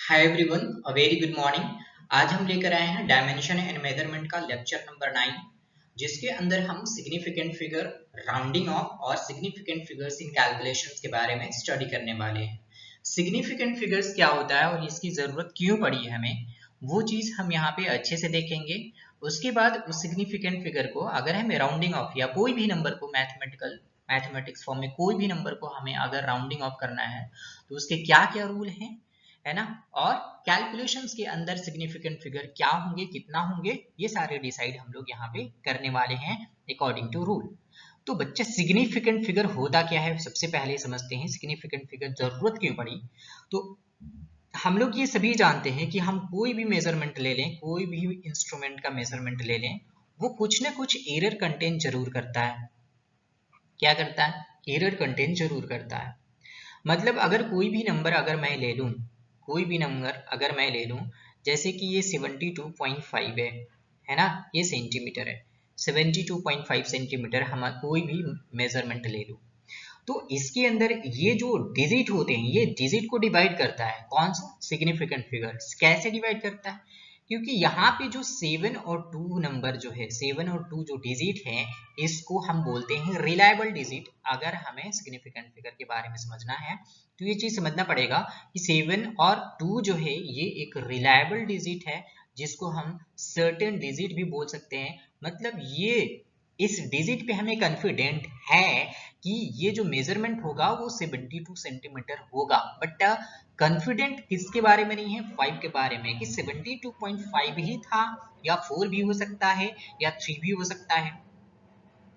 Hi everyone, a very good morning. आज हम लेकर आए हैं डायमेंशन एंड मेजरमेंट का लेक्चर नंबर 9, जिसके अंदर हम सिग्निफिकेंट फिगर, राउंडिंग ऑफ और सिग्निफिकेंट फिगर्स इन कैलकुलेशंस के बारे में स्टडी करने वाले हैं। सिग्निफिकेंट फिगर्स क्या होता है और इसकी ज़रूरत क्यों पड़ी है हमें, वो चीज़ हम यहाँ पे अच्छे से देखेंगे। उसके बाद उस सिग्निफिकेंट फिगर को अगर हमें राउंडिंग ऑफ या कोई भी नंबर को मैथमेटिक्स फॉर्म में कोई भी नंबर को हमें अगर राउंडिंग ऑफ करना है तो उसके क्या क्या रूल हैं, है ना। और कैलकुलेशंस के अंदर सिग्निफिकेंट फिगर क्या होंगे, कितना होंगे, ये सारे डिसाइड हम लोग यहाँ पे करने वाले हैं अकॉर्डिंग टू रूल। तो बच्चे, सिग्निफिकेंट फिगर होता क्या है सबसे पहले समझते हैं। सिग्निफिकेंट फिगर जरूरत क्यों पड़ी? तो हम लोग ये सभी जानते हैं कि हम कोई भी मेजरमेंट ले लें, कोई भी इंस्ट्रूमेंट का मेजरमेंट ले लें, वो कुछ ना कुछ एरर कंटेन जरूर करता है। क्या करता है? एरर कंटेन जरूर करता है। मतलब अगर कोई भी नंबर अगर मैं ले लूं, कोई भी नंबर अगर मैं ले लूं, जैसे कि ये 72.5 है ना, ये सेंटीमीटर है। 72.5 सेंटीमीटर हम कोई भी मेजरमेंट ले लूं, तो इसके अंदर ये जो डिजिट होते हैं, ये डिजिट को डिवाइड करता है। कौन सा? Significant figures. कैसे डिवाइड करता है? क्योंकि यहाँ पे जो 7 और 2 नंबर जो है, 7 और 2 जो डिजिट है, इसको हम बोलते हैं रिलायबल डिजिट। अगर हमें सिग्निफिकेंट फिगर के बारे में समझना है तो ये चीज समझना पड़ेगा कि 7 और 2 जो है ये एक रिलायबल डिजिट है, जिसको हम सर्टेन डिजिट भी बोल सकते हैं। मतलब ये इस डिजिट पे हमें कॉन्फिडेंट है कि ये जो मेजरमेंट होगा वो 72 सेंटीमीटर होगा। बट कॉन्फिडेंट किसके बारे में नहीं है? 5 के बारे में, कि 72.5 ही था, या 4 भी हो सकता है, या 3 भी हो सकता है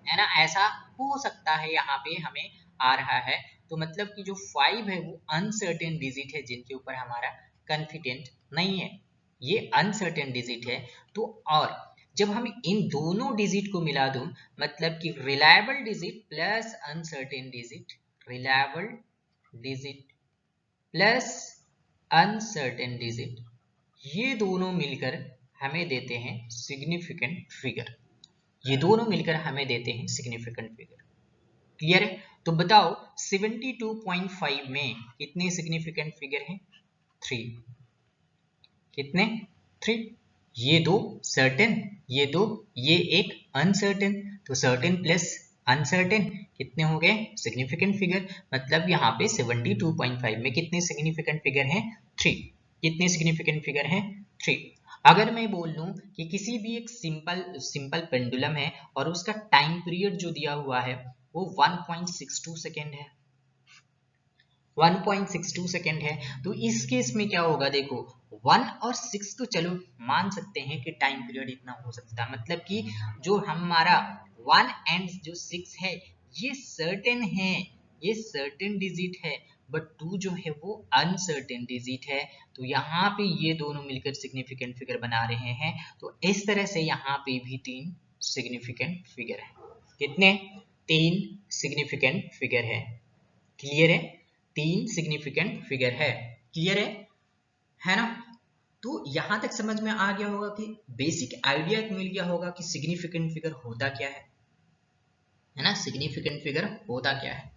ना। ऐसा हो सकता है यहाँ पे हमें आ रहा है। तो मतलब कि जो 5 है वो अनसर्टेन डिजिट है, जिनके ऊपर हमारा कॉन्फिडेंट नहीं है, ये अनसर्टेन डिजिट है। तो और जब हम इन दोनों डिजिट को मिला दूं, मतलब कि reliable digit plus uncertain digit, reliable digit plus uncertain digit, ये दोनों मिलकर हमें देते हैं सिग्निफिकेंट फिगर। ये दोनों मिलकर हमें देते हैं सिग्निफिकेंट फिगर। क्लियर है? तो बताओ 72.5 में कितने सिग्निफिकेंट फिगर हैं? 3। कितने? 3। ये दो सर्टेन, ये दो, ये एक अनसर्टेन। तो सर्टेन प्लस अनसर्टेन कितने हो गए? Significant figure. मतलब यहाँ पे 72.5 में कितने सिग्निफिकेंट फिगर हैं? 3। कितने सिग्निफिकेंट फिगर हैं? 3। अगर मैं बोल लूं कि किसी भी एक सिंपल पेंडुलम है और उसका टाइम पीरियड जो दिया हुआ है वो 1.62 सेकेंड है, 1.62 सेकेंड है, तो इस केस में क्या होगा? देखो 1 और 6 तो चलो मान सकते हैं कि टाइम पीरियड इतना हो सकता है, मतलब कि जो हमारा 1 एंड जो 6 है ये सर्टेन है, ये सर्टेन डिजिट है। बट 2 जो है वो अनसर्टेन डिजिट है। तो यहाँ पे ये दोनों मिलकर सिग्निफिकेंट फिगर बना रहे हैं। तो इस तरह से यहाँ पे भी 3 सिग्निफिकेंट फिगर है। कितने? 3 सिग्निफिकेंट फिगर है। क्लियर है? 3 सिग्निफिकेंट फिगर है। क्लियर है ना। तो यहां तक समझ में आ गया होगा कि बेसिक आइडिया मिल गया होगा कि सिग्निफिकेंट फिगर होता क्या है ना। सिग्निफिकेंट फिगर होता क्या है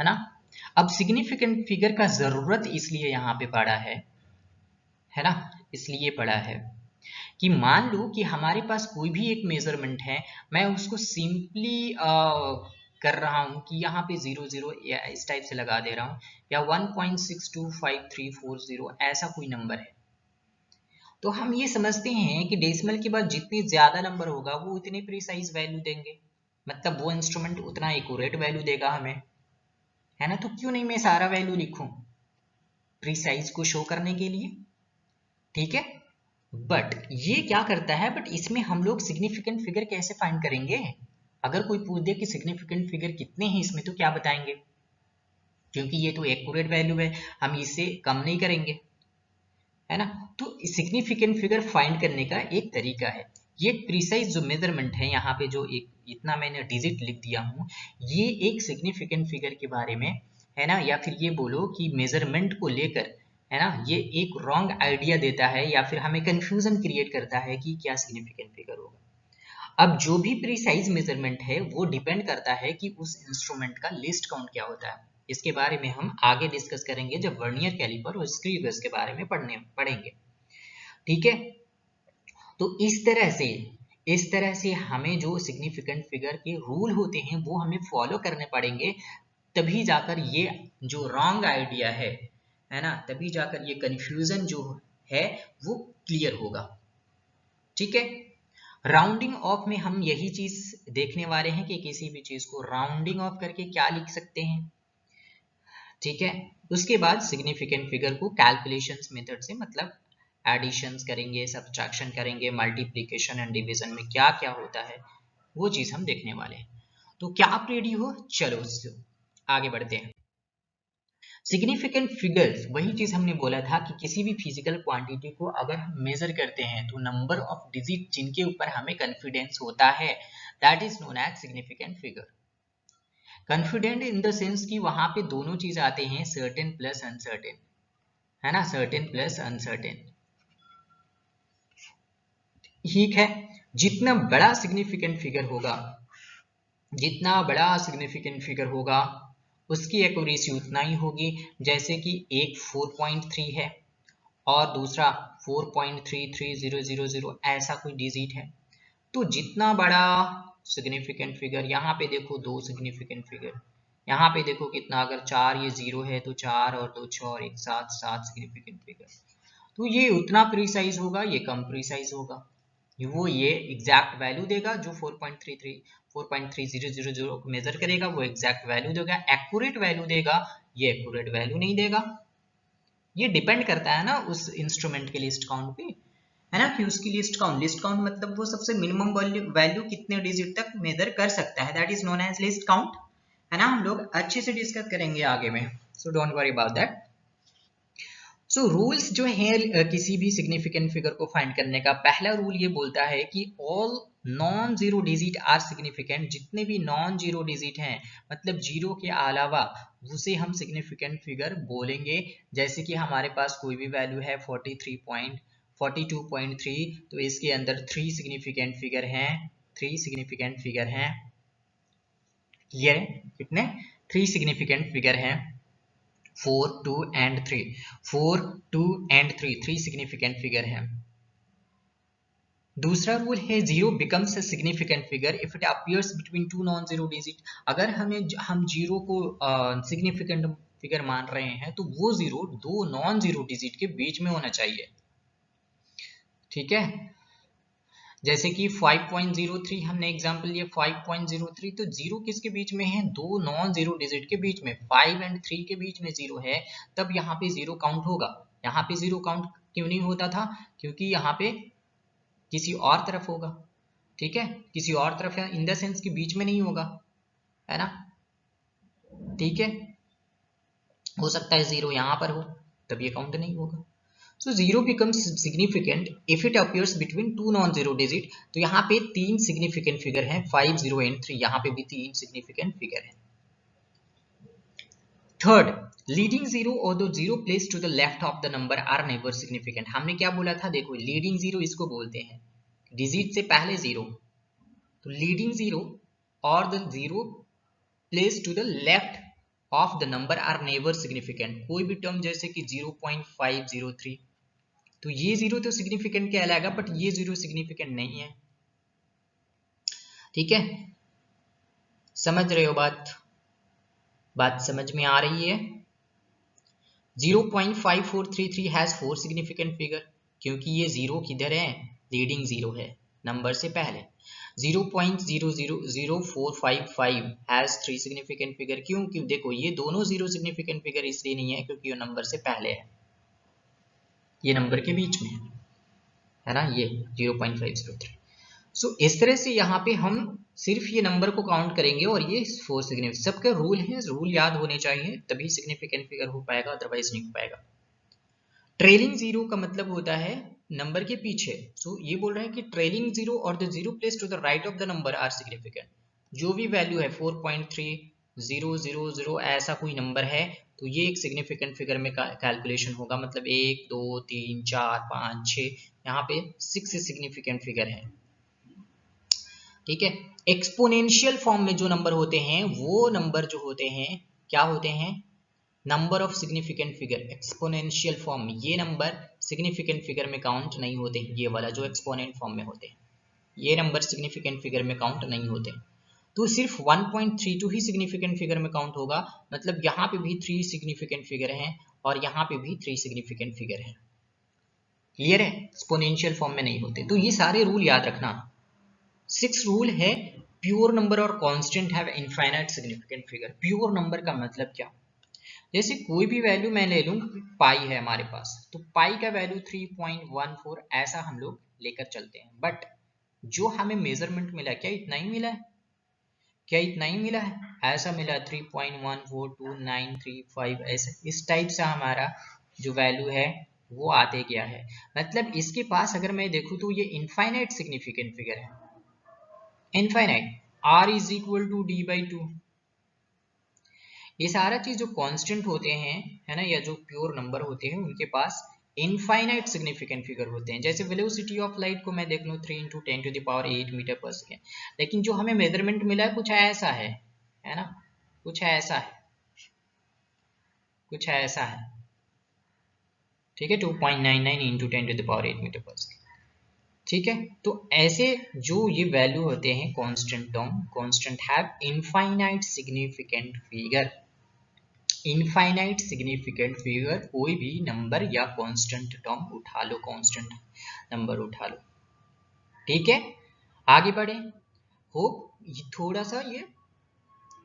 ना। अब सिग्निफिकेंट फिगर का जरूरत इसलिए यहाँ पे पड़ा है ना, इसलिए पड़ा है कि मान लो कि हमारे पास कोई भी एक मेजरमेंट है, मैं उसको सिंपली कर रहा हूं कि यहाँ पे 00 या इस टाइप से लगा दे रहा हूं, या 1.625340 ऐसा कोई नंबर है। तो हम ये समझते हैं कि डेसिमल के बाद जितने ज्यादा नंबर होगा वो उतने प्रिसाइज वैल्यू देंगे, मतलब वो इंस्ट्रूमेंट उतना एक्यूरेट वैल्यू देगा हमें, है ना। तो क्यों नहीं मैं सारा वैल्यू लिखूं प्रिसाइज को शो करने के लिए, ठीक है। बट ये क्या करता है, बट इसमें हम लोग सिग्निफिकेंट फिगर कैसे फाइंड करेंगे? अगर कोई पूछ दे कि सिग्निफिकेंट फिगर कितने हैं इसमें, तो क्या बताएंगे? क्योंकि ये तो एक्यूरेट वैल्यू है, हम इससे कम नहीं करेंगे, है ना। तो सिग्निफिकेंट फिगर फाइंड करने का एक तरीका है, ये प्रिसाइज जो मेजरमेंट है, यहाँ पे जो एक इतना मैंने डिजिट लिख दिया हूँ, ये एक सिग्निफिकेंट फिगर के बारे में है ना, या फिर ये बोलो कि मेजरमेंट को लेकर, है ना, ये एक रॉन्ग आइडिया देता है या फिर हमें कंफ्यूजन क्रिएट करता है कि क्या सिग्निफिकेंट फिगर होगा। अब जो भी प्रिसाइज मेजरमेंट है वो डिपेंड करता है कि उस इंस्ट्रूमेंट का लीस्ट काउंट क्या होता है। इसके बारे में हम आगे डिस्कस करेंगे जब वर्नियर कैलिपर और स्क्रू गेज के बारे में पढ़ेंगे। ठीक है, तो इस तरह से हमें जो सिग्निफिकेंट फिगर के रूल होते हैं वो हमें फॉलो करने पड़ेंगे, तभी जाकर ये जो रॉन्ग आइडिया है ना, तभी जाकर ये कंफ्यूजन जो है वो क्लियर होगा। ठीक है, राउंडिंग ऑफ में हम यही चीज देखने वाले हैं कि किसी भी चीज को राउंडिंग ऑफ करके क्या लिख सकते हैं। ठीक है, उसके बाद सिग्निफिकेंट फिगर को कैलकुलेशंस मेथड से, मतलब एडिशंस करेंगे, सब्ट्रैक्शन करेंगे, मल्टीप्लिकेशन एंड डिवीजन में क्या क्या होता है वो चीज हम देखने वाले हैं। तो क्या आप रेडी हो? चलो आगे बढ़ते हैं। सिग्निफिकेंट फिगर्स, वही चीज हमने बोला था कि किसी भी फिजिकल क्वांटिटी को अगर हम मेजर करते हैं तो नंबर ऑफ डिजिट जिनके ऊपर हमें कॉन्फिडेंस होता है, that is known as significant figure. Confident in the sense कि वहां पे दोनों चीज आते हैं, सर्टेन प्लस अनसर्टेन, है ना, सर्टेन प्लस अनसर्टेन। ठीक है, जितना बड़ा सिग्निफिकेंट फिगर होगा, जितना बड़ा सिग्निफिकेंट फिगर होगा उसकी एक्यूरेसी उतना ही होगी। जैसे कि एक 4.3 है और दूसरा 4.33000, ऐसा कोई डिजिट है, तो जितना बड़ा सिग्निफिकेंट फिगर, यहाँ पे देखो दो सिग्निफिकेंट फिगर, यहाँ पे देखो कितना, अगर 4 ये 0 है तो 4 और 2 6 और 1 7 सिग्निफिकेंट फिगर, तो ये उतना प्रिसाइज होगा, ये कम प्रिसाइज होगा। वो ये एग्जैक्ट वैल्यू देगा जो 4.3000 को मेजर करेगा, वो एग्जैक्ट वैल्यू देगा। एक्यूरेट वैल्यू देगा, ये एक्यूरेट वैल्यू नहीं देगा। ये डिपेंड करता है ना उस इंस्ट्रूमेंट के लिस्ट काउंट पे, है ना, कि उसकी लिस्ट काउंट मतलब वो सबसे मिनिमम वैल्यू कितने डिजिट तक मेजर कर सकता है, that is known as least count, है ना। हम लोग अच्छे से डिस्कस करेंगे आगे में, so don't worry about that. So rules जो है किसी भी सिग्निफिकेंट फिगर को फाइंड करने का, पहला रूल ये बोलता है कि all non zero digit are significant, जितने भी नॉन जीरो डिजिट हैं, मतलब जीरो के अलावा, उसे हम सिग्निफिकेंट फिगर बोलेंगे। जैसे कि हमारे पास कोई भी वैल्यू है 42.3, तो इसके अंदर 3 सिग्निफिकेंट फिगर हैं, 3 सिग्निफिकेंट फिगर हैं, ये कितने, 3 सिग्निफिकेंट फिगर हैं, 4, 2 and 3, 4, 2 and 3, 3 सिग्निफिकेंट फिगर हैं। दूसरा रूल है zero becomes a significant figure if it appears between two non zero digit. अगर हम जीरो को सिग्निफिकेंट फिगर मान रहे हैं तो वो जीरो दो नॉन जीरो डिजिट के बीच में होना चाहिए। ठीक है, जैसे कि 5.03 हमने एग्जांपल लिया, 5.03, तो जीरो किसके बीच में है, दो नॉन जीरो डिजिट के बीच में, 5 और 3 के बीच में जीरो है, तब यहाँ पे जीरो काउंट होगा। यहाँ पे जीरो काउंट क्यों नहीं होता था, क्योंकि यहाँ पे किसी और तरफ होगा। ठीक है, किसी और तरफ है, इन द सेंस कि बीच में नहीं होगा, है ना। ठीक है, हो सकता है जीरो यहाँ पर हो, तब ये काउंट नहीं होगा। So zero becomes significant if it appears between two non-zero digit। तो यहाँ पे 3 significant figure हैं, 5, 0 and 3, यहाँ पे भी 3 significant figure हैं। Third, leading zero or the zero placed to the left of the number are never significant। हमने क्या बोला था, देखो leading zero इसको बोलते हैं, डिजिट से पहले जीरो, तो leading zero और the zero placed to the left of the number are never significant। कोई भी टर्म जैसे कि 0.503, तो ये जीरो तो सिग्निफिकेंट कहलाएगा, बट ये जीरो सिग्निफिकेंट नहीं है। ठीक है, समझ रहे हो बात समझ में आ रही है। 0.5433 हैज 4 सिग्निफिकेंट फिगर, क्योंकि ये जीरो किधर है, लीडिंग जीरो है नंबर से पहले। 0.000455 हैज 3 सिग्निफिकेंट फिगर, क्यों, देखो ये दोनों जीरो सिग्निफिकेंट फिगर इसलिए नहीं है क्योंकि ये नंबर से पहले है, ये नंबर के बीच में है ना, ये 0.503। सो इस तरह से यहाँ पे हम सिर्फ ये नंबर को काउंट करेंगे और ये 4 सिग्निफिकेंट, सबका रूल है, रूल याद होने चाहिए तभी सिग्निफिकेंट फिगर हो पाएगा, अदरवाइज नहीं हो पाएगा। ट्रेलिंग जीरो का मतलब होता है नंबर के पीछे। सो ये बोल रहा है कि ट्रेलिंग जीरो और the zero place to the right of the number are significant. जो भी वैल्यू है 4.3000 ऐसा कोई नंबर है तो ये एक सिग्निफिकेंट फिगर में कैलकुलेशन होगा, मतलब 1 2 3 4 5 6, यहाँ पे 6 सिग्निफिकेंट फिगर है। ठीक है, एक्सपोनेंशियल फॉर्म में जो नंबर होते हैं वो नंबर जो होते हैं क्या होते हैं, number of significant figure exponential form में। ये नंबर सिग्निफिकेंट फिगर में काउंट नहीं होते, ये वाला जो एक्सपोनेंट फॉर्म में होते हैं, ये नंबर सिग्निफिकेंट फिगर में काउंट नहीं होते। तो सिर्फ 1.32 ही सिग्निफिकेंट फिगर में काउंट होगा, मतलब यहाँ पे भी 3 सिग्निफिकेंट फिगर हैं और यहाँ पे भी 3 सिग्निफिकेंट फिगर हैं। क्लियर है, एक्सपोनेंशियल फॉर्म में नहीं होते। तो ये सारे रूल याद रखना। 6 रूल है, प्योर नंबर और constant have infinite significant figure. Pure number का मतलब क्या, जैसे कोई भी वैल्यू मैं ले लूं, पाई है हमारे पास, तो पाई का वैल्यू 3.14 ऐसा हम लोग लेकर चलते हैं। बट जो हमें मेजरमेंट मिला, क्या इतना ही मिला है, क्या इतना ही मिला है, ऐसा मिला 3.142935 ऐसे, इस टाइप से हमारा जो वैल्यू है वो आते गया है। मतलब इसके पास अगर मैं देखूं तो ये इनफाइनाइट सिग्निफिकेंट फिगर है, infinite. r is equal to d by 2। ये सारा चीज जो कांस्टेंट होते हैं, है ना, या जो प्योर नंबर होते हैं, उनके पास इनफाइनाइट सिग्निफिकेंट फिगर होते हैं। जैसे वेलोसिटी ऑफ लाइट को मैं देख लूं 3 × 10⁸ मीटर पर सेकेंड, लेकिन जो हमें मेजरमेंट मिला है कुछ ऐसा है ना, कुछ ऐसा है, कुछ ऐसा है, ठीक है, 2.99 × 10⁸ मीटर पर सेकेंड। ठीक है, तो ऐसे जो ये वैल्यू होते हैं constant term, constant have infinite significant figure. Infinite significant figure, कोई भी नंबर या कांस्टेंट टर्म उठा लो, कांस्टेंट नंबर उठा लो। ठीक है, आगे बढ़े। होप थोड़ा सा ये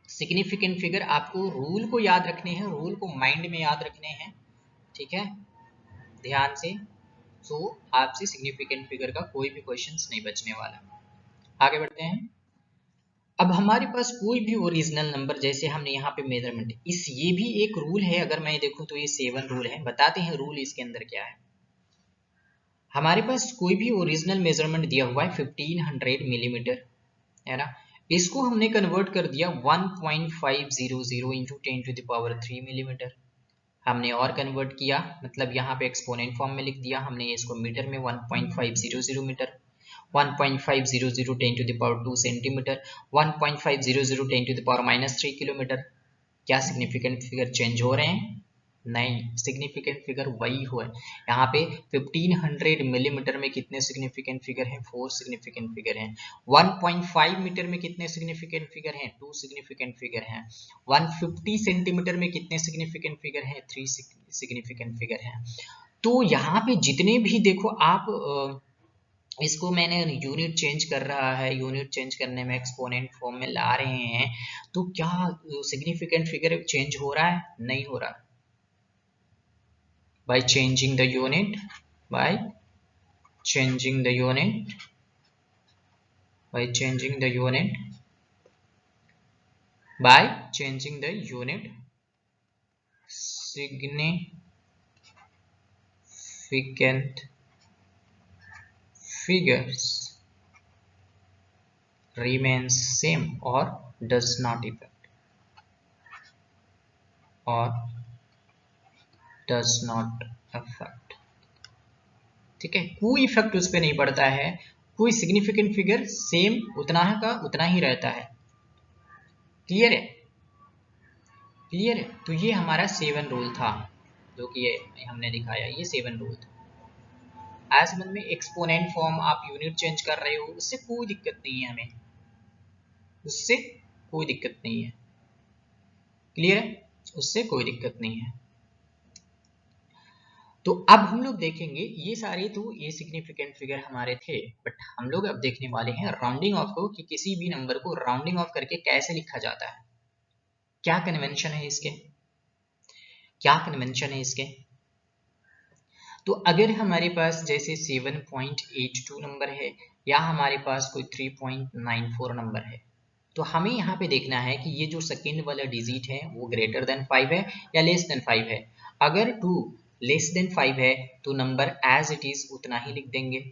सिग्निफिकेंट फिगर आपको रूल को याद रखने हैं, रूल को माइंड में याद रखने हैं, ठीक है, ध्यान से। तो आपसे सिग्निफिकेंट फिगर का कोई भी क्वेश्चंस नहीं बचने वाला। आगे बढ़ते हैं। अब हमारे पास कोई भी ओरिजिनल नंबर, जैसे हमने यहाँ पे मेजरमेंट, इस ये भी एक रूल है, अगर मैं देखूं तो ये 7 रूल है। बताते हैं रूल इसके अंदर क्या है। हमारे पास कोई भी ओरिजिनल मेजरमेंट दिया हुआ है 1500 मिलीमीटर, है ना, इसको हमने कन्वर्ट कर दिया 1.500 इंटू 10⁻³ मिलीमीटर। हमने और कन्वर्ट किया, मतलब यहाँ पे एक्सपोनेंट फॉर्म में लिख दिया हमने इसको मीटर में, 1.500 मीटर, 1.500 10⁻² सेंटीमीटर, 1.500 10⁻³ किलोमीटर। क्या सिग्निफिकेंट फिगर चेंज हो रहे हैं? नहीं, सिग्निफिकेंट फिगर वही हुआ है। यहाँ पे 1500 मिलीमीटर में कितने सिग्निफिकेंट फिगर हैं? 4 सिग्निफिकेंट फिगर हैं। 1.5 मीटर में कितने सिग्निफिकेंट फिगर हैं? 2 सिग्निफिकेंट फिगर हैं। 150 सेंटीमीटर में कितने सिग्निफिकेंट फिगर हैं? 3 सिग्निफिकेंट फिगर हैं। तो यहाँ पे जितने भी देखो आप, इसको मैंने यूनिट चेंज कर रहा है, यूनिट चेंज करने में एक्सपोनेंट फॉर्म में ला रहे हैं, तो क्या सिग्निफिकेंट फिगर चेंज हो रहा है? नहीं हो रहा। by changing the unit, by changing the unit, by changing the unit, by changing the unit, significant figures remains same or does not affect, or does not affect। ठीक है, कोई effect उस पर नहीं पड़ता है, कोई सिग्निफिकेंट फिगर सेम उतना का उतना ही रहता है। क्लियर है, क्लियर है। तो ये हमारा 7 रूल था, जो कि ये हमने दिखाया, ये 7 रूल था। आज समझ में, एक्सपोनेंट फॉर्म आप यूनिट चेंज कर रहे हो, उससे कोई दिक्कत नहीं है हमें, उससे कोई दिक्कत नहीं है। क्लियर है, उससे कोई दिक्कत नहीं है। तो अब हम लोग देखेंगे, ये सारे तो ये सिग्निफिकेंट फिगर हमारे थे, बट हम लोग अब देखने वाले हैं राउंडिंग ऑफ को, कि किसी भी नंबर को राउंडिंग ऑफ करके कैसे लिखा जाता है, क्या कन्वेंशन है इसके, क्या कन्वेंशन है इसके। तो अगर हमारे पास जैसे 7.82 नंबर है, या हमारे पास कोई 3.94 नंबर है, तो हमें यहाँ पे देखना है कि ये जो सेकेंड वाला डिजिट है वो ग्रेटर देन 5 है या लेस देन 5 है। अगर 2 लेस देन 5 है तो नंबर एज इट इज उतना ही लिख देंगे।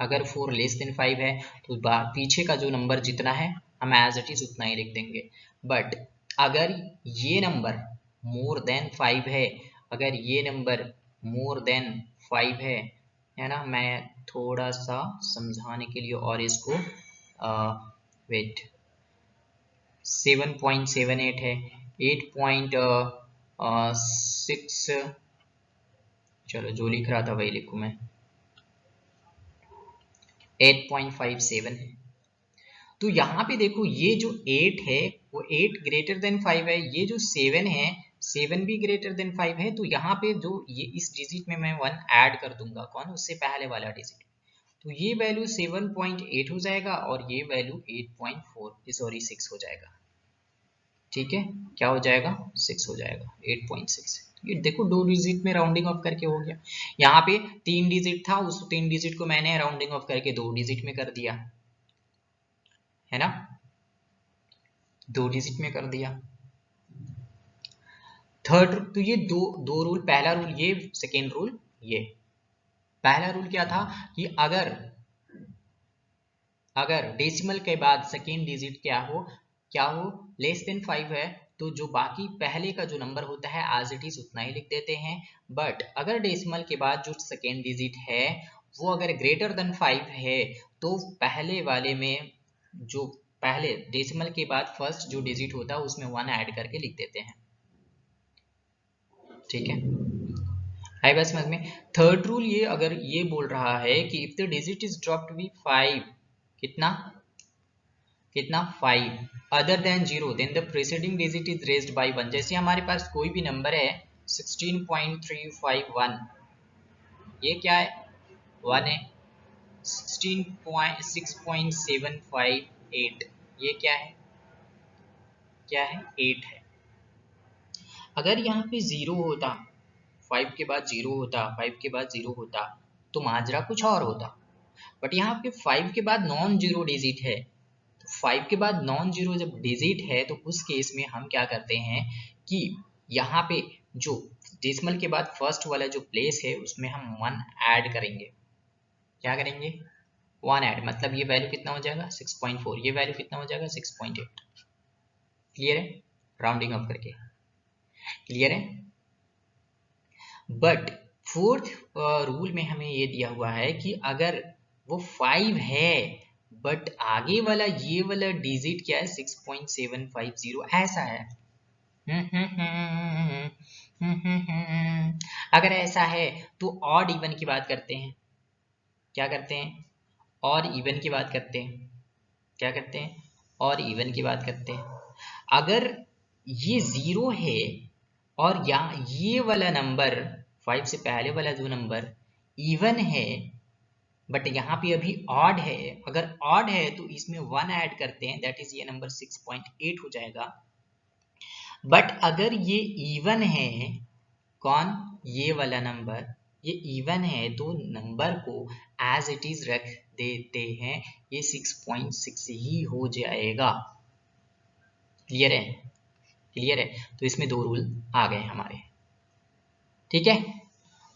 अगर 4 लेस देन 5 है तो पीछे का जो नंबर जितना है हम एज इट इज उतना ही लिख देंगे। बट अगर ये नंबर मोर देन 5 है, अगर ये नंबर मोर देन 5 है ना, मैं थोड़ा सा समझाने के लिए और इसको वेट 7.78 है, 8.6, चलो जो लिख रहा था वही लिखूं मैं, 8.57 है। तो यहाँ पे देखो ये जो 8 है वो 8 ग्रेटर देन 5 है, ये जो 7 है 7 भी ग्रेटर देन 5 है। तो यहाँ पे जो ये इस डिजिट में मैं 1 ऐड कर दूंगा, कौन, उससे पहले वाला डिजिट। तो ये वैल्यू 7.8 हो जाएगा और ये वैल्यू 8.4 सॉरी 6 हो जाएगा। ठीक है, क्या हो जाएगा, 6 हो जाएगा, 8.6। ये देखो दो डिजिट में राउंडिंग ऑफ करके हो गया। यहाँ पे 3 डिजिट था, उस 3 डिजिट को मैंने राउंडिंग ऑफ करके 2 डिजिट में कर दिया, है ना, 2 डिजिट में कर दिया। थर्ड, तो ये दो रूल, पहला रूल ये, सेकेंड रूल ये। पहला रूल क्या था कि अगर डेसिमल के बाद सेकेंड डिजिट क्या हो लेस देन 5 है, तो जो बाकी पहले का जो नंबर होता है एज इट इज उतना ही लिख देते हैं। बट अगर डेसिमल के बाद जो सेकेंड डिजिट है वो अगर ग्रेटर देन 5 है, तो पहले वाले में जो पहले डेसिमल के बाद फर्स्ट जो डिजिट होता है उसमें 1 ऐड करके लिख देते हैं। ठीक है, आई बात समझ में। थर्ड रूल ये अगर ये बोल रहा है कि if the digit is drop to be 5, कितना 5 other than 0 then the preceding digit is raised by 1। जैसे हमारे पास कोई भी नंबर है 16.351, ये क्या है, 1 है। 6.758, ये क्या है, 8 है। अगर यहाँ पे 0 होता, 5 के बाद 0 होता, 5 के बाद 0 होता, तो माजरा कुछ और होता। बट यहाँ पे 5 के बाद नॉन जीरो डिजिट है, तो 5 के बाद नॉन जीरो जब डिजिट है तो उस केस में हम क्या करते हैं कि यहाँ पे जो डेसिमल के बाद फर्स्ट वाला जो प्लेस है उसमें हम 1 ऐड करेंगे। क्या करेंगे, 1 ऐड, मतलब ये वैल्यू कितना हो जाएगा 6.4, ये वैल्यू कितना हो जाएगा 6.8। क्लियर है, राउंडिंग अप करके, क्लियर है। बट फोर्थ रूल में हमें ये दिया हुआ है कि अगर वो 5 है बट आगे वाला ये वाला डिजिट क्या है 6.750 ऐसा है, अगर ऐसा है तो ऑड इवन की बात करते हैं। क्या करते हैं, और इवन की बात करते हैं। क्या करते हैं, और इवन की बात करते हैं। अगर ये 0 है और ये वाला नंबर 5 से पहले वाला जो नंबर इवन है बट यहाँ पे अभी ऑड है, अगर ऑड है तो इसमें 1 ऐड करते हैं, दैट इज ये नंबर 6.8 हो जाएगा। बट अगर ये इवन है, कौन, ये वाला नंबर, ये इवन है तो नंबर को एज इट इज रख देते हैं, ये 6.6 ही हो जाएगा। क्लियर है, क्लियर है। तो इसमें 2 रूल आ गए हमारे। ठीक है,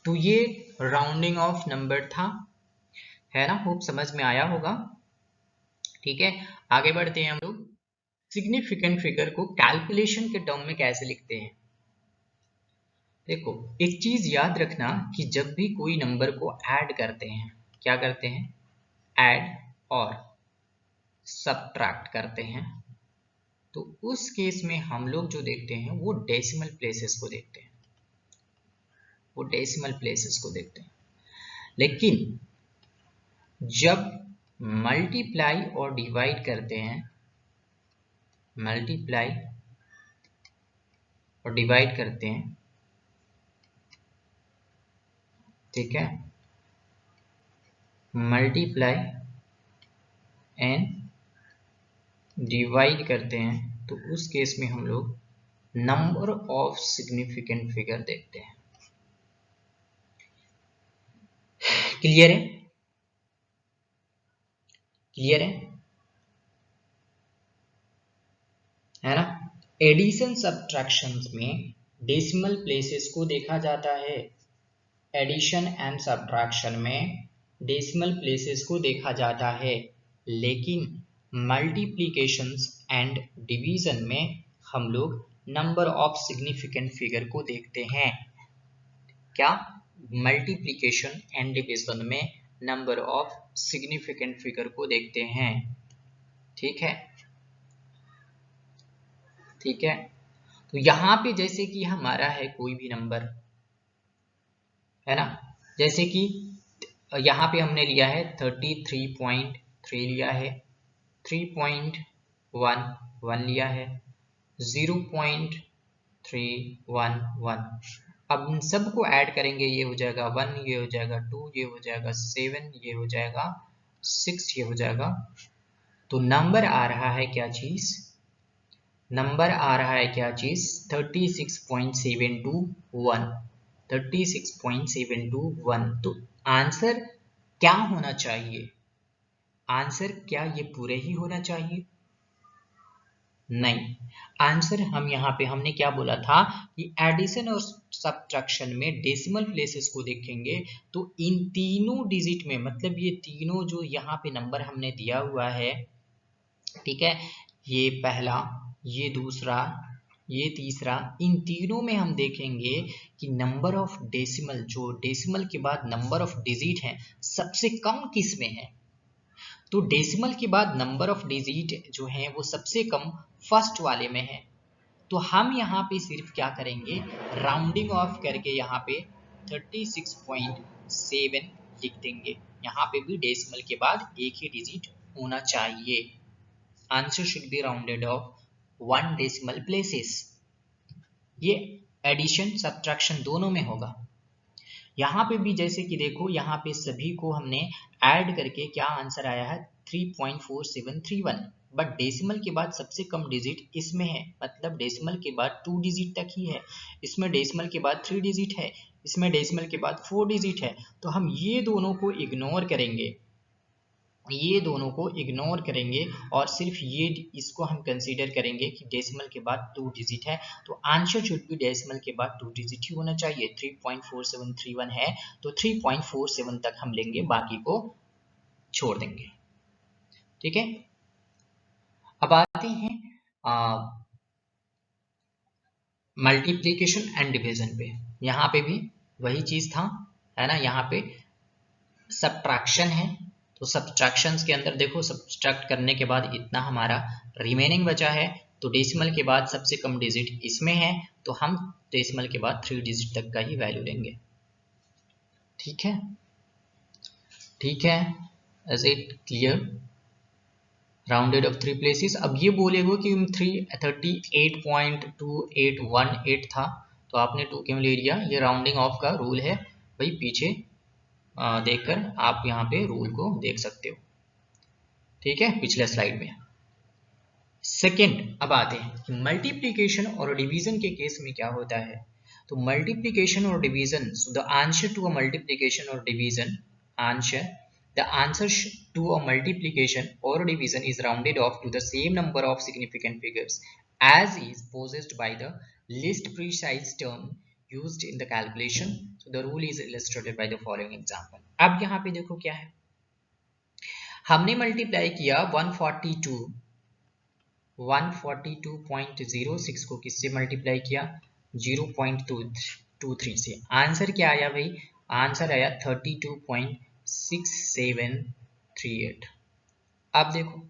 तो ये राउंडिंग ऑफ नंबर था, है ना, होप समझ में आया होगा। ठीक है, आगे बढ़ते हैं हम लोग। सिग्निफिकेंट फिगर को कैलकुलेशन के टर्म में कैसे लिखते हैं। देखो एक चीज याद रखना कि जब भी कोई नंबर को ऐड करते हैं, क्या करते हैं, ऐड और सब्ट्रैक्ट करते हैं, तो उस केस में हम लोग जो देखते हैं वो डेसिमल प्लेसेस को देखते हैं, वो डेसिमल प्लेसेस को देखते हैं। लेकिन जब मल्टीप्लाई और डिवाइड करते हैं, मल्टीप्लाई और डिवाइड करते हैं, ठीक है, मल्टीप्लाई एंड डिवाइड करते हैं, तो उस केस में हम लोग नंबर ऑफ सिग्निफिकेंट फिगर देखते हैं। क्लियर है, क्लियर है ना। एडिशन सब्ट्रैक्शंस में डेसिमल प्लेसेस को देखा जाता है, एडिशन एंड सब्ट्रैक्शन में डेसिमल प्लेसेस को देखा जाता है, लेकिन मल्टीप्लिकेशंस एंड डिवीजन में हम लोग नंबर ऑफ सिग्निफिकेंट फिगर को देखते हैं। क्या, मल्टीप्लिकेशन एंड डिवीजन में नंबर ऑफ सिग्निफिकेंट फिगर को देखते हैं। ठीक है, ठीक है। तो यहाँ पे जैसे कि हमारा है कोई भी नंबर है ना, जैसे कि यहाँ पे हमने लिया है 33.3 लिया है, 3.11 लिया है, 0.311। अब इन सबको ऐड करेंगे, ये हो जाएगा 1, ये हो जाएगा 2, ये हो जाएगा 7, ये हो जाएगा 6, ये हो जाएगा। तो नंबर आ रहा है क्या चीज, नंबर आ रहा है क्या चीज 36.721, 36.721। तो आंसर क्या होना चाहिए, आंसर क्या ये पूरे ही होना चाहिए? नहीं, आंसर हम यहाँ पे हमने क्या बोला था कि एडिशन और सब्ट्रैक्शन में डेसिमल प्लेसेस को देखेंगे तो इन तीनों डिजिट में, मतलब ये तीनों जो यहाँ पे नंबर हमने दिया हुआ है, ठीक है, ये पहला, ये दूसरा, ये तीसरा, इन तीनों में हम देखेंगे कि नंबर ऑफ डेसिमल, जो डेसिमल के बाद नंबर ऑफ डिजिट है सबसे कम किस में है। तो डेसिमल के बाद नंबर ऑफ डिजिट जो है वो सबसे कम फर्स्ट वाले में है। तो हम यहाँ पे सिर्फ क्या करेंगे, राउंडिंग ऑफ करके यहाँ पे 36.7 लिख देंगे। यहाँ पे भी डेसिमल के बाद एक ही डिजिट होना चाहिए। Answer should be rounded off 1 decimal places. ये एडिशन सब्ट्रैक्शन दोनों में होगा। यहाँ पे भी जैसे कि देखो, यहाँ पे सभी को हमने ऐड करके क्या आंसर आया है 3.4731, बट डेसिमल के बाद सबसे कम डिजिट इसमें है, मतलब डेसिमल के बाद 2 डिजिट तक ही है, इसमें डेसिमल के बाद 3 डिजिट है, इसमें डेसिमल के बाद 4 डिजिट है। तो हम ये दोनों को इग्नोर करेंगे, ये दोनों को इग्नोर करेंगे और सिर्फ ये इसको हम कंसीडर करेंगे कि डेसिमल के बाद 2 डिजिट है। तो आंसर शुड भी डेसिमल के बाद 2 डिजिट ही होना चाहिए। 3.4731 है तो 3.47 तक हम लेंगे, बाकी को छोड़ देंगे। ठीक है, अब आते हैं मल्टीप्लीकेशन एंड डिवीजन पे। यहाँ पे भी वही चीज था, है ना, यहाँ पे सब्ट्रैक्शन है। तो सब्ट्रैक्शंस के अंदर देखो, सब्ट्रैक्ट करने के बाद इतना हमारा रिमेनिंग बचा है, तो डेसिमल के बाद सबसे कम डिजिट इसमें है, तो हम डेसिमल के बाद 3 डिजिट तक का ही वैल्यू लेंगे। ठीक है, ठीक है, is it clear? Rounded off 3 places. अब ये बोलेगा कि 38.2818 था, तो आपने 2 क्यों ले लिया? ये राउंडिंग ऑफ का रूल है भाई, पीछे देखकर आप यहाँ पे रूल को देख सकते हो। ठीक है, पिछले स्लाइड में। सेकेंड, अब आते हैं कि मल्टीप्लीकेशन और डिवीजन के केस में क्या होता है। तो मल्टीप्लीकेशन और division, so the answer to a multiplication और division, the answer to a multiplication or division is rounded off to the same number of significant figures as is possessed by the least precise term used in the calculation. So the rule is illustrated by the following example. अब यहाँ पे देखो क्या है, हमने multiply किया 142.06 को किससे मल्टीप्लाई किया? 0.23 से। आंसर क्या आया भाई? आंसर आया 32.6738। अब देखो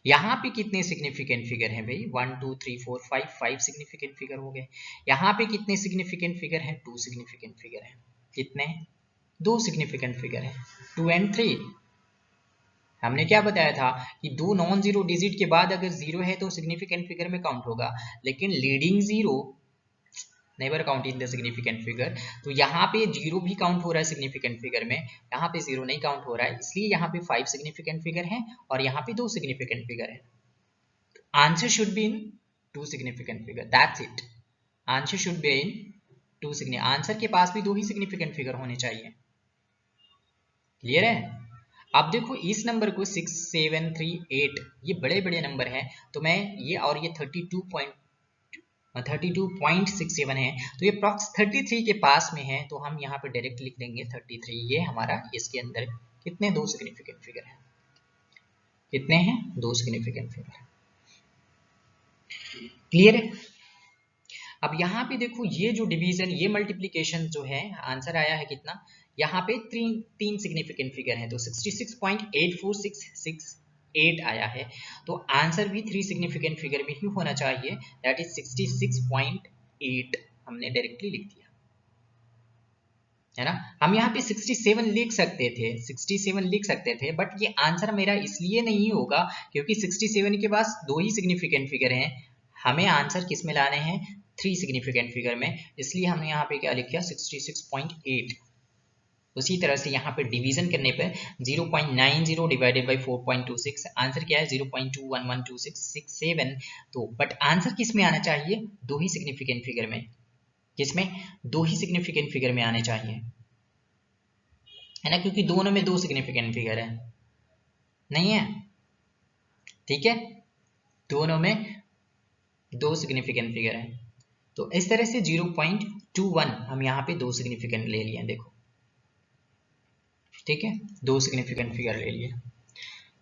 यहाँ पे कितने सिग्निफिकेंट फिगर हैं भाई? 1 2 3 4 5 सिग्निफिकेंट फिगर हो गए। यहाँ पे कितने सिग्निफिकेंट फिगर हैं? 2 सिग्निफिकेंट फिगर हैं। कितने? 2 सिग्निफिकेंट फिगर हैं, 2 and 3। हमने क्या बताया था कि 2 नॉन जीरो डिजिट के बाद अगर जीरो है तो सिग्निफिकेंट फिगर में काउंट होगा, लेकिन leading zero never count in the significant figure. तो यहाँ पे जीरो भी काउंट हो रहा है सिग्निफिकेंट फिगर में, यहाँ पे जीरो नहीं काउंट हो रहा है, इसलिए यहाँ पे 5 सिग्निफिकेंट फिगर हैं और यहाँ पे 2 सिग्निफिकेंट फिगर है। Answer should be in 2 significant figure, that's it. Answer should be in 2 significant, answer के पास भी 2 ही सिग्निफिकेंट फिगर होने चाहिए। क्लियर है? अब देखो इस नंबर को 6738, ये बड़े बड़े नंबर हैं, तो मैं ये और ये 32.67 है, तो ये अप्रॉक्स 33 के पास में है, तो हम यहाँ पे डायरेक्ट लिख देंगे 33। ये हमारा इसके अंदर कितने? 2 सिग्निफिकेंट फिगर है। कितने हैं? 2 सिग्निफिकेंट फिगर। क्लियर है? अब यहाँ पे देखो ये जो डिवीजन, ये मल्टीप्लीकेशन जो है, आंसर आया है कितना? यहाँ पे तीन सिग्निफिकेंट फिगर है, तो 66.8466 8 आया है, तो आंसर भी 3 सिग्निफिकेंट फिगर में ही होना चाहिए, दैट इज 66.8 हमने डायरेक्टली लिख दिया, है ना। हम यहाँ पे 67 लिख सकते थे, 67 लिख सकते थे, बट ये आंसर मेरा इसलिए नहीं होगा क्योंकि 67 के पास 2 ही सिग्निफिकेंट फिगर हैं, हमें आंसर किस में लाने हैं, 3 सिग्निफिकेंट फिगर में, इसलिए हमने यहाँ पे क्या लिखा 66.8। उसी तरह से यहाँ पे डिवीजन करने पर 0.90 डिवाइडेड बाई 4.26, आंसर क्या है 0.211267, तो बट आंसर किस में आना चाहिए, 2 ही सिग्निफिकेंट फिगर में, किसमें, 2 ही सिग्निफिकेंट फिगर में आने चाहिए, है ना, क्योंकि दोनों में 2 सिग्निफिकेंट फिगर है, नहीं है, ठीक है, दोनों में 2 सिग्निफिकेंट फिगर है, तो इस तरह से 0.21 हम यहाँ पे 2 सिग्निफिकेंट ले लिए, देखो, ठीक है, 2 सिग्निफिकेंट फिगर ले लिए,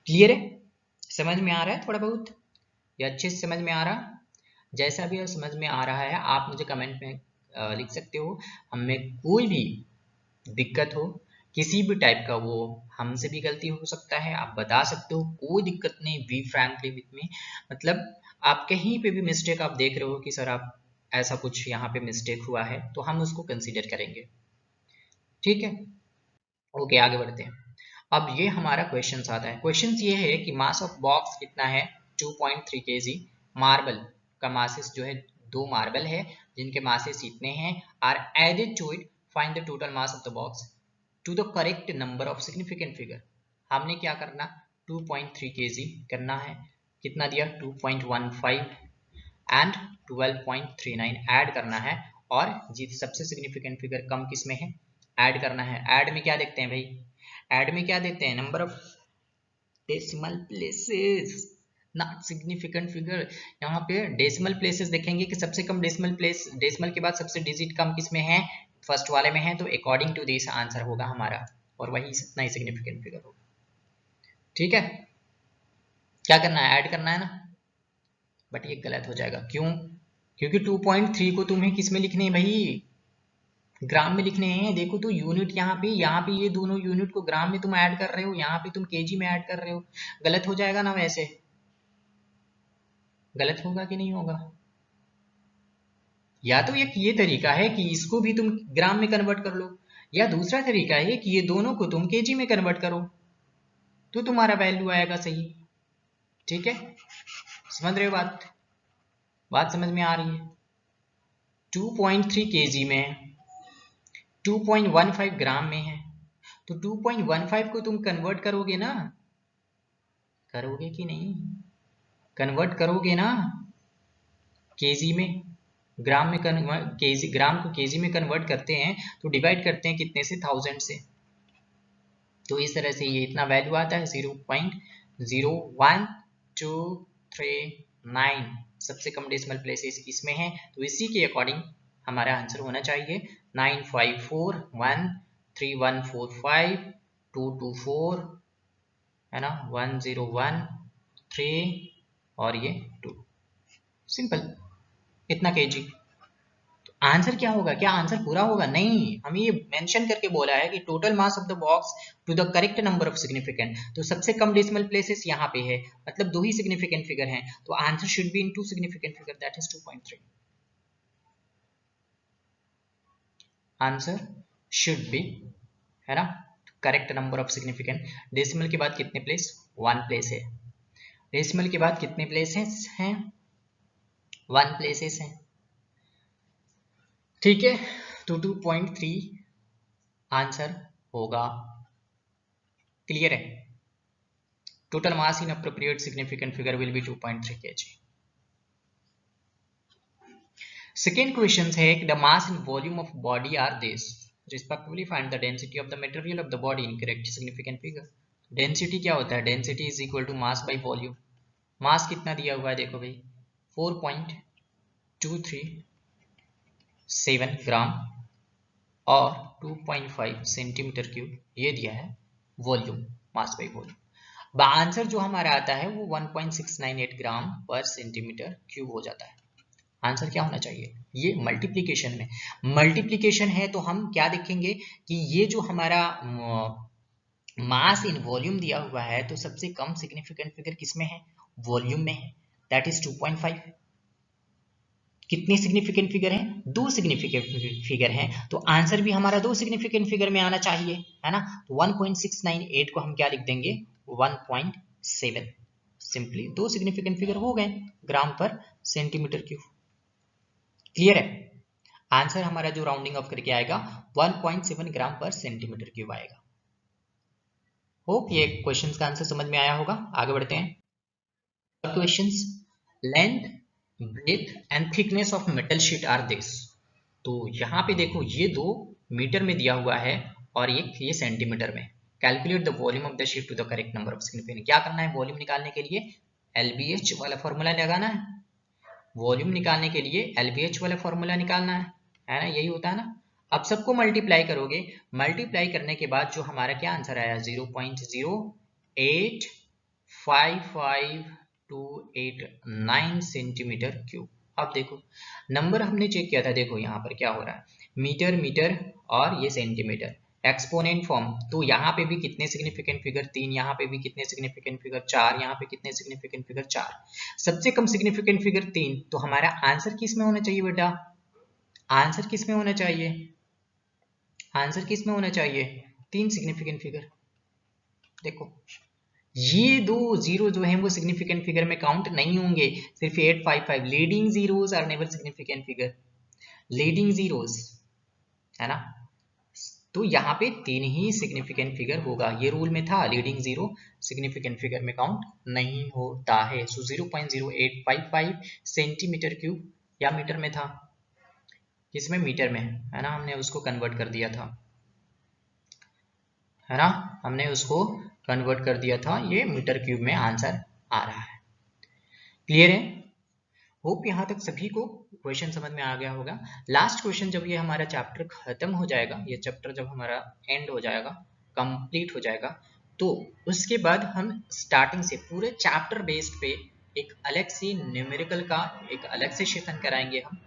क्लियर है, समझ में आ रहा है थोड़ा बहुत, या अच्छे से समझ में आ रहा, जैसा भी समझ में आ रहा है आप मुझे कमेंट में लिख सकते हो, हमें कोई भी दिक्कत हो किसी भी टाइप का, वो हमसे भी गलती हो सकता है, आप बता सकते हो, कोई दिक्कत नहीं, बी फ्रैंकली विथ मी, मतलब आप कहीं पे भी मिस्टेक आप देख रहे हो कि सर आप ऐसा कुछ यहाँ पे मिस्टेक हुआ है, तो हम उसको कंसीडर करेंगे, ठीक है, ओके, आगे बढ़ते हैं। अब ये हमारा क्वेश्चन आता है, क्वेश्चन ये है कि मास ऑफ बॉक्स कितना है, 2.3 kg, मार्बल का मासेस जो है 2 मार्बल है जिनके मासेस इतने हैं, are added to it, find the total mass of the box to the correct number of significant figure. हमने क्या करना, 2.3 kg करना है, कितना दिया 2.15 एंड 12.39 ऐड करना है, और सबसे सिग्निफिकेंट फिगर कम किस में है, ऐड करना है। ऐड में क्या देखते हैं भाई, ऐड में क्या देते हैं, number of decimal places, not significant figure, यहाँ पे डेसिमल प्लेसेस देखेंगे कि सबसे कम डेसिमल प्लेस, डेसिमल के बाद सबसे डिजिट कम किस में है, फर्स्ट वाले में है, तो अकॉर्डिंग टू दिस आंसर होगा हमारा, और वही इतना ही सिग्निफिकेंट फिगर होगा, ठीक है, क्या करना है, ऐड करना है ना, बट ये गलत हो जाएगा, क्यों, क्योंकि 2.3 को तुम्हें किस में लिखने हैं भाई, ग्राम में लिखने हैं, देखो तो यूनिट यहाँ पे ये दोनों यूनिट को ग्राम में तुम ऐड कर रहे हो, यहाँ पे तुम केजी में ऐड कर रहे हो, गलत हो जाएगा ना, वैसे गलत होगा कि नहीं होगा, या तो एक ये तरीका है कि इसको भी तुम ग्राम में कन्वर्ट कर लो, या दूसरा तरीका है कि ये दोनों को तुम केजी में कन्वर्ट करो, तो तुम्हारा वैल्यू आएगा सही, ठीक है, समझ रहे हो बात, बात समझ में आ रही है, 2.3 kg में 2.15 ग्राम में है, तो 2.15 को तुम कन्वर्ट करोगे ना, करोगे कि नहीं, कन्वर्ट करोगे ना केजी में, ग्राम में केजी, ग्राम को केजी में कन्वर्ट करते हैं तो डिवाइड करते हैं कितने से, 1000 से, तो इस तरह से ये इतना वैल्यू आता है 0.01239, सबसे कम डेसिमल प्लेसेस इसमें है, तो इसी के अकॉर्डिंग हमारा आंसर होना चाहिए 95413145224, है ना, 1013 और ये 2, सिंपल, इतना केजी। तो आंसर क्या होगा, क्या आंसर पूरा होगा, नहीं, हमें ये मेंशन करके बोला है कि total mass of the box to the correct number of significant, तो सबसे कम डेसिमल प्लेसेस यहाँ पे है, मतलब 2 ही सिग्निफिकेंट फिगर हैं, तो answer should be in 2 significant figure, that is 2.3, answer should be, है ना, correct number of significant, decimal के बाद कितने प्लेस, 1 प्लेस है, डेसिमल के बाद कितने प्लेसेस हैं, 1 प्लेसेस हैं, ठीक है, तो 2.3 आंसर होगा, क्लियर है, total mass in appropriate significant figure will be 2.3 kg। Second question है, the mass and volume of body are this, respectively find the density of the material of the body in correct significant figure. Density क्या होता है, density is equal to mass by volume, mass कितना दिया हुआ है, देखो भाई 4.237 ग्राम और 2.5 सेंटीमीटर क्यूब, ये दिया है volume, mass by volume. Answer जो हमारा आता है वो 1.698 ग्राम पर सेंटीमीटर क्यूब हो जाता है। आंसर क्या होना चाहिए, ये मल्टीप्लिकेशन में, मल्टीप्लिकेशन है तो हम क्या देखेंगे कि ये जो हमारा मास इन वॉल्यूम दिया हुआ है तो सबसे कम सिग्निफिकेंट फिगर किसमें है? वॉल्यूम में है, दैट इज 2.5। कितने सिग्निफिकेंट फिगर हैं? 2 सिग्निफिकेंट फिगर हैं, तो आंसर भी हमारा 2 सिग्निफिकेंट फिगर में आना चाहिए, है ना। तो 1.698 को हम क्या लिख देंगे? 1.7। सिंपली 2 सिग्निफिकेंट फिगर हो गए gram per centimetre cube. Clear है? आंसर हमारा जो राउंडिंग ऑफ करके आएगा 1.7 ग्राम पर सेंटीमीटर क्यूब आएगा। होप ये क्वेश्चंस का आंसर समझ में आया होगा। आगे बढ़ते हैं। Questions, length, breadth and thickness of metal sheet are this. तो यहाँ पे देखो ये 2 मीटर में दिया हुआ है और ये सेंटीमीटर में। Calculate the volume of the sheet to the correct number of significant. क्या करना है वॉल्यूम निकालने के लिए? LBH वाला फॉर्मूला लगाना है। वॉल्यूम निकालने के लिए LBH वाला फॉर्मूला निकालना है ना, यही होता है ना। अब सबको मल्टीप्लाई करोगे, मल्टीप्लाई करने के बाद जो हमारा क्या आंसर आया? 0.0855289 सेंटीमीटर क्यूब। अब देखो नंबर हमने चेक किया था, देखो यहाँ पर क्या हो रहा है, मीटर मीटर और ये सेंटीमीटर, एक्सपोनेंट फॉर्म। तो यहाँ पे भी कितने सिग्निफिकेंट फिगर? 3। यहाँ पे भी कितने सिग्निफिकेंट फिगर? 4। यहाँ पे कितने सिग्निफिकेंट फिगर? 4। सबसे कम सिग्निफिकेंट फिगर 3। तो हमारा आंसर किस में होना चाहिए बेटा? आंसर किस में होना चाहिए? आंसर किस में होना चाहिए? 3 सिग्निफिकेंट फिगर। देखो ये 2 जीरो जो है वो सिग्निफिकेंट फिगर में काउंट नहीं होंगे, सिर्फ 855। Leading zeros are never significant figure, leading zeros, है ना। तो यहाँ पे 3 ही सिग्निफिकेंट फिगर होगा, ये रूल में था, लीडिंग जीरो सिग्निफिकेंट फिगर में काउंट नहीं होता है। सो 0.0855 सेंटीमीटर क्यूब या मीटर में था, किसमें? मीटर में, है ना। हमने उसको कन्वर्ट कर दिया था, है ना, हमने उसको कन्वर्ट कर दिया था, ये मीटर क्यूब में आंसर आ रहा है। क्लियर है? होप यहाँ तक सभी को क्वेश्चन समझ में आ गया होगा। लास्ट क्वेश्चन, जब ये हमारा चैप्टर खत्म हो जाएगा, ये चैप्टर जब हमारा एंड हो जाएगा, कंप्लीट हो जाएगा, तो उसके बाद हम स्टार्टिंग से पूरे चैप्टर बेस्ड पे एक अलग से न्यूमेरिकल का एक अलग से सेशन कराएंगे हम,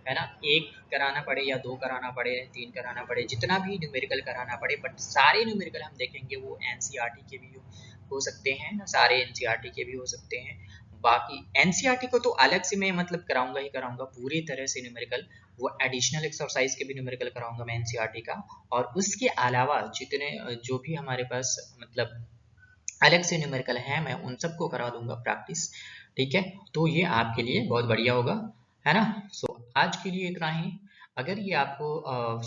है ना। 1 कराना पड़े या 2 कराना पड़े, 3 कराना पड़े, जितना भी न्यूमेरिकल कराना पड़े, बट सारे न्यूमेरिकल हम देखेंगे वो एनसीईआरटी के भी हो सकते हैं ना, सारे एनसीईआरटी के भी हो सकते हैं। बाकी एनसीईआरटी को तो अलग से मैं मतलब कराऊंगा ही कराऊंगा पूरी तरह से न्यूमेरिकल, वो एडिशनल एक्सरसाइज के भी न्यूमेरिकल कराऊंगा मैं एनसीईआरटी का। और उसके अलावा जितने जो भी हमारे पास मतलब अलग से न्यूमेरिकल है, मैं उन सबको करा दूंगा प्रैक्टिस, ठीक है। तो ये आपके लिए बहुत बढ़िया होगा, है ना। सो आज के लिए इतना ही। अगर ये आपको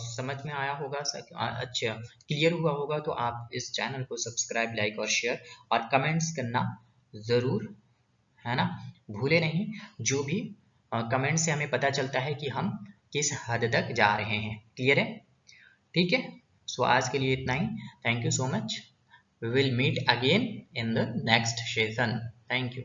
समझ में आया होगा, अच्छा क्लियर हुआ होगा, तो आप इस चैनल को सब्सक्राइब, लाइक और शेयर और कमेंट्स करना ज़रूर, है ना, भूले नहीं। जो भी कमेंट से हमें पता चलता है कि हम किस हद तक जा रहे हैं। क्लियर है? ठीक है। सो आज के लिए इतना ही। Thank you so much. We will meet again in the next session. Thank you.